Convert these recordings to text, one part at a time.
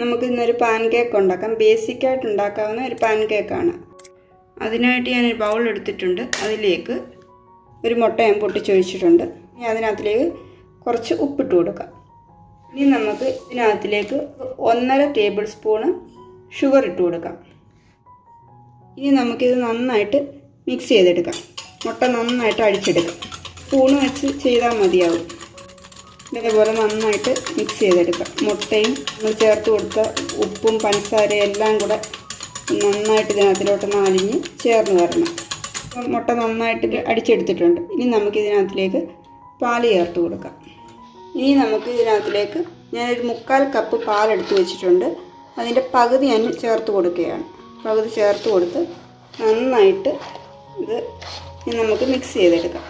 നമുക്ക് ഇന്നൊരു പാൻകേക്ക് ഉണ്ടാക്കാം. ബേസിക്കായിട്ട് ഉണ്ടാക്കാവുന്ന ഒരു പാൻകേക്കാണ്. അതിനായിട്ട് ഞാനൊരു ബൗൾ എടുത്തിട്ടുണ്ട്. അതിലേക്ക് ഒരു മുട്ട ഞാൻ പൊട്ടിച്ചൊഴിച്ചിട്ടുണ്ട്. ഇനി അതിനകത്തിലേക്ക് കുറച്ച് ഉപ്പിട്ട് കൊടുക്കാം. ഇനി നമുക്ക് ഇതിനകത്തിലേക്ക് 1.5 ടേബിൾ സ്പൂണ് ഷുഗർ ഇട്ട് കൊടുക്കാം. ഇനി നമുക്കിത് നന്നായിട്ട് മിക്സ് ചെയ്തെടുക്കാം. മുട്ട നന്നായിട്ട് അടിച്ചെടുക്കാം. സ്പൂണ് വെച്ച് ചെയ്താൽ മതിയാവും. ഇതേപോലെ നന്നായിട്ട് മിക്സ് ചെയ്തെടുക്കാം. മുട്ടയും നമ്മൾ ചേർത്ത് കൊടുത്ത ഉപ്പും പഞ്ചസാരയും എല്ലാം കൂടെ നന്നായിട്ട് ഇതിനകത്തിലോട്ടൊന്ന് അലിഞ്ഞ് ചേർന്ന് വരണം. മുട്ട നന്നായിട്ട് അടിച്ചെടുത്തിട്ടുണ്ട്. ഇനി നമുക്കിതിനകത്തിലേക്ക് പാല് ചേർത്ത് കൊടുക്കാം. ഇനി നമുക്ക് ഇതിനകത്തിലേക്ക് ഞാനൊരു 1/4 കപ്പ് പാലെടുത്ത് വെച്ചിട്ടുണ്ട്. അതിൻ്റെ പകുതി ഞാൻ ചേർത്ത് കൊടുക്കുകയാണ്. പകുതി ചേർത്ത് കൊടുത്ത് നന്നായിട്ട് ഇത് നമുക്ക് മിക്സ് ചെയ്തെടുക്കാം.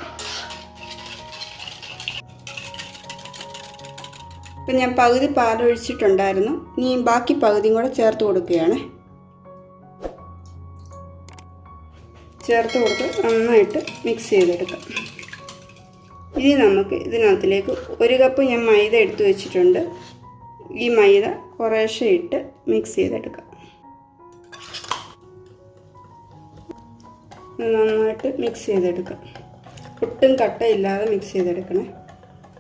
ഇപ്പം ഞാൻ പകുതി പാലൊഴിച്ചിട്ടുണ്ടായിരുന്നു. ഇനി ബാക്കി പകുതിയും കൂടെ ചേർത്ത് കൊടുക്കുകയാണ്. ചേർത്ത് കൊടുത്ത് നന്നായിട്ട് മിക്സ് ചെയ്തെടുക്കാം. ഇനി നമുക്ക് ഇതിനകത്തിലേക്ക് 1 കപ്പ് ഞാൻ മൈദ എടുത്തു വെച്ചിട്ടുണ്ട്. ഈ മൈദ കുറേശ്ശെ ഇട്ട് മിക്സ് ചെയ്തെടുക്കാം. നന്നായിട്ട് മിക്സ് ചെയ്തെടുക്കാം. ഒട്ടും കട്ടയില്ലാതെ മിക്സ് ചെയ്തെടുക്കണേ.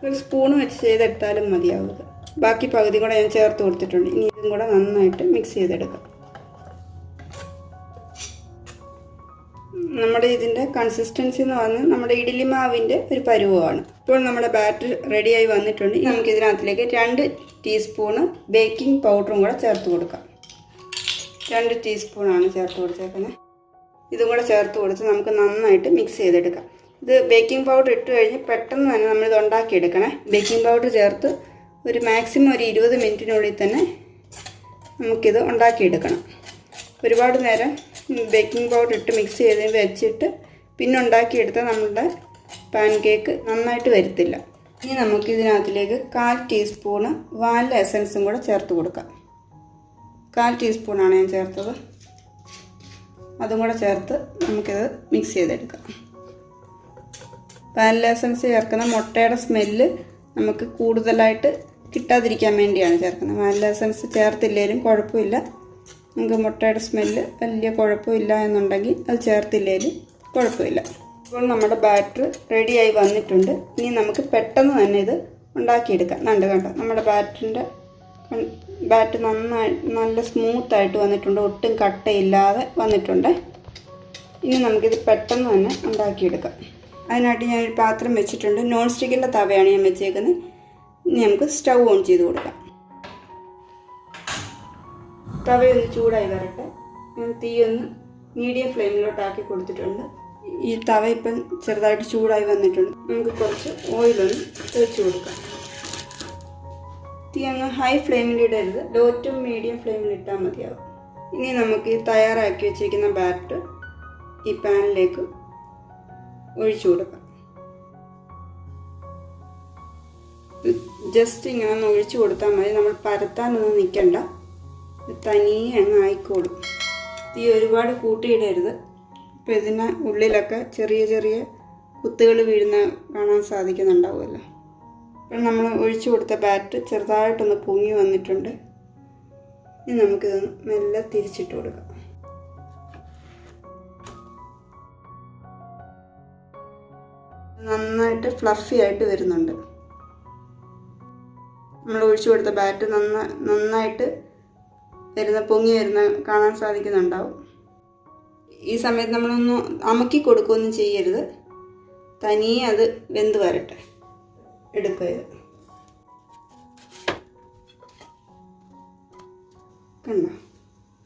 ഒരു സ്പൂണ് വെച്ച് ചെയ്തെടുത്താലും മതിയാവുക. ബാക്കി പകുതി കൂടെ ഞാൻ ചേർത്ത് കൊടുത്തിട്ടുണ്ട്. ഇനി ഇതും കൂടെ നന്നായിട്ട് മിക്സ് ചെയ്തെടുക്കാം. നമ്മുടെ ഇതിൻ്റെ കൺസിസ്റ്റൻസി എന്ന് പറഞ്ഞാൽ നമ്മുടെ ഇഡ്ഡലി മാവിൻ്റെ ഒരു പരുവമാണ്. ഇപ്പോൾ നമ്മുടെ ബാറ്റർ റെഡിയായി വന്നിട്ടുണ്ട്. നമുക്ക് ഇതിനകത്തിലേക്ക് 2 ടീസ്പൂണ് ബേക്കിംഗ് പൗഡറും കൂടെ ചേർത്ത് കൊടുക്കാം. 2 ടീസ്പൂണാണ് ചേർത്ത് കൊടുത്തേക്കുന്നത്. ഇതും കൂടെ ചേർത്ത് കൊടുത്ത് നമുക്ക് നന്നായിട്ട് മിക്സ് ചെയ്തെടുക്കാം. ഇത് ബേക്കിംഗ് പൗഡർ ഇട്ട് കഴിഞ്ഞ് പെട്ടെന്ന് തന്നെ നമ്മളിത് ഉണ്ടാക്കിയെടുക്കണേ. ബേക്കിംഗ് പൗഡർ ചേർത്ത് ഒരു മാക്സിമം ഒരു 20 മിനിറ്റിനുള്ളിൽ തന്നെ നമുക്കിത് ഉണ്ടാക്കിയെടുക്കണം. ഒരുപാട് നേരം ബേക്കിംഗ് പൗഡർ ഇട്ട് മിക്സ് ചെയ്ത് വെച്ചിട്ട് പിന്നെ ഉണ്ടാക്കിയെടുത്താൽ നമ്മളുടെ പാൻകേക്ക് നന്നായിട്ട് വരത്തില്ല. ഇനി നമുക്കിതിനകത്തിലേക്ക് 1/4 ടീസ്പൂണ് വാനില എസൻസും കൂടെ ചേർത്ത് കൊടുക്കാം. 1/4 ടീസ്പൂണാണ് ഞാൻ ചേർത്തത്. അതും കൂടെ ചേർത്ത് നമുക്കിത് മിക്സ് ചെയ്തെടുക്കാം. വാനില എസൻസ് ചേർക്കുന്ന മുട്ടയുടെ സ്മെല്ല് നമുക്ക് കൂടുതലായിട്ട് കിട്ടാതിരിക്കാൻ വേണ്ടിയാണ് ചേർക്കുന്നത്. വാനില എസൻസ് ചേർത്തില്ലെങ്കിലും കുഴപ്പമില്ല. നമുക്ക് മുട്ടയുടെ സ്മെല്ല് വലിയ കുഴപ്പമില്ല എന്നുണ്ടെങ്കിൽ അത് ചേർത്തില്ലെങ്കിലും കുഴപ്പമില്ല. ഇപ്പോൾ നമ്മുടെ ബാറ്റർ റെഡിയായി വന്നിട്ടുണ്ട്. ഇനി നമുക്ക് പെട്ടെന്ന് തന്നെ ഇത് ഉണ്ടാക്കിയെടുക്കാം. കണ്ടോ നമ്മുടെ ബാറ്റ് നല്ല സ്മൂത്തായിട്ട് വന്നിട്ടുണ്ട്. ഒട്ടും കട്ടയില്ലാതെ വന്നിട്ടുണ്ട്. ഇനി നമുക്കിത് പെട്ടെന്ന് തന്നെ ഉണ്ടാക്കിയെടുക്കാം. അതിനായിട്ട് ഞാനൊരു പാത്രം വെച്ചിട്ടുണ്ട്. നോൺ സ്റ്റിക്കിൻ്റെ തവയാണ് ഞാൻ വെച്ചേക്കുന്നത്. ഇനി നമുക്ക് സ്റ്റൗ ഓൺ ചെയ്ത് കൊടുക്കാം. തവയൊന്ന് ചൂടായി വരട്ടെ. ഞാൻ തീയൊന്ന് മീഡിയം ഫ്ലെയിമിലോട്ടാക്കി കൊടുത്തിട്ടുണ്ട്. ഈ തവ ഇപ്പം ചെറുതായിട്ട് ചൂടായി വന്നിട്ടുണ്ട്. നമുക്ക് കുറച്ച് ഓയിലൊന്ന് ഒഴിച്ച് കൊടുക്കാം. തീ അങ്ങ് ഹൈ ഫ്ലെയിമിലിടരുത്. ലോ ടു മീഡിയം ഫ്ലെയിമിലിട്ടാൽ മതിയാവും. ഇനി നമുക്ക് ഈ തയ്യാറാക്കി വെച്ചിരിക്കുന്ന ബാറ്റർ ഈ പാനിലേക്ക് ഒഴിച്ചു കൊടുക്കാം. ജസ്റ്റ് ഇങ്ങനെ ഒന്ന് ഒഴിച്ചു കൊടുത്താൽ മതി. നമ്മൾ പരത്താനൊന്നും നിൽക്കണ്ട. തനിയെ അങ്ങ് ആയിക്കോളും. തീ ഒരുപാട് കൂട്ടിയിടരുത്. ഇപ്പോൾ ഇതിന് ഉള്ളിലൊക്കെ ചെറിയ ചെറിയ കുത്തുകൾ വീഴുന്ന കാണാൻ സാധിക്കുന്നുണ്ടാവുമല്ലോ. അപ്പോൾ നമ്മൾ ഒഴിച്ചു കൊടുത്ത ബാറ്റ് ചെറുതായിട്ടൊന്ന് പൊങ്ങി വന്നിട്ടുണ്ട്. ഇനി നമുക്കിതൊന്ന് മെല്ലെ തിരിച്ചിട്ട് കൊടുക്കാം. നന്നായിട്ട് ഫ്ലഫി ആയിട്ട് വരുന്നുണ്ട്. നമ്മൾ ഒഴിച്ചു കൊടുത്ത ബാറ്റ് നന്നായിട്ട് പൊങ്ങി വരുന്ന കാണാൻ സാധിക്കുന്നുണ്ടാവും. ഈ സമയത്ത് നമ്മളൊന്ന് അമക്കി കൊടുക്കുകയൊന്നും ചെയ്യരുത്. തനിയെ അത് വെന്ത് വരട്ടെ. എടുക്കുക. കണ്ടോ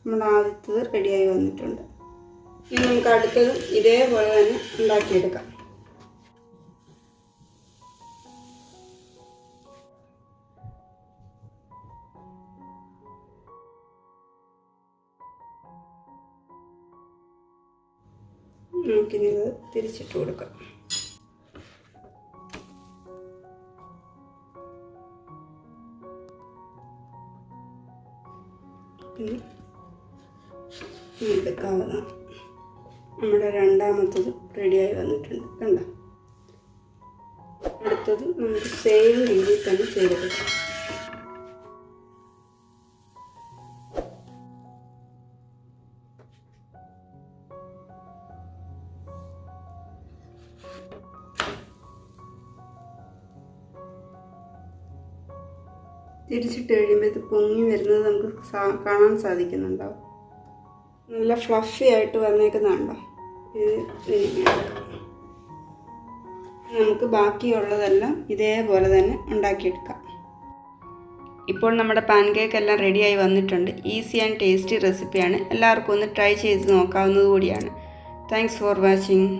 നമ്മുടെ ആദ്യത്തത് റെഡിയായി വന്നിട്ടുണ്ട്. ഇനി നമുക്ക് അടുത്തത് ഇതേപോലെ തന്നെ ഉണ്ടാക്കിയെടുക്കാം. നമുക്കിനി ഇത് തിരിച്ചിട്ട് കൊടുക്കാം. പിന്നെ എടുക്കാവുന്നതാണ്. നമ്മുടെ രണ്ടാമത്തത് റെഡിയായി വന്നിട്ടുണ്ട്. കണ്ടോ? അടുത്തത് നമുക്ക് സെയിം രീതിയിൽ തന്നെ ചെയ്തെടുക്കാം. തിരിച്ചിട്ട് കഴിയുമ്പോൾ ഇത് പൊങ്ങി വരുന്നത് നമുക്ക് കാണാൻ സാധിക്കുന്നുണ്ടാവും. നല്ല ഫ്ലഫി ആയിട്ട് വന്നേക്കുന്നുണ്ടോ? ഇത് നമുക്ക് ബാക്കിയുള്ളതെല്ലാം ഇതേപോലെ തന്നെ ഉണ്ടാക്കിയെടുക്കാം. ഇപ്പോൾ നമ്മുടെ പാൻകേക്ക് എല്ലാം റെഡിയായി വന്നിട്ടുണ്ട്. ഈസി ആൻഡ് ടേസ്റ്റി റെസിപ്പിയാണ്. എല്ലാവർക്കും ഒന്ന് ട്രൈ ചെയ്ത് നോക്കാവുന്നത് കൂടിയാണ്. Thanks for watching.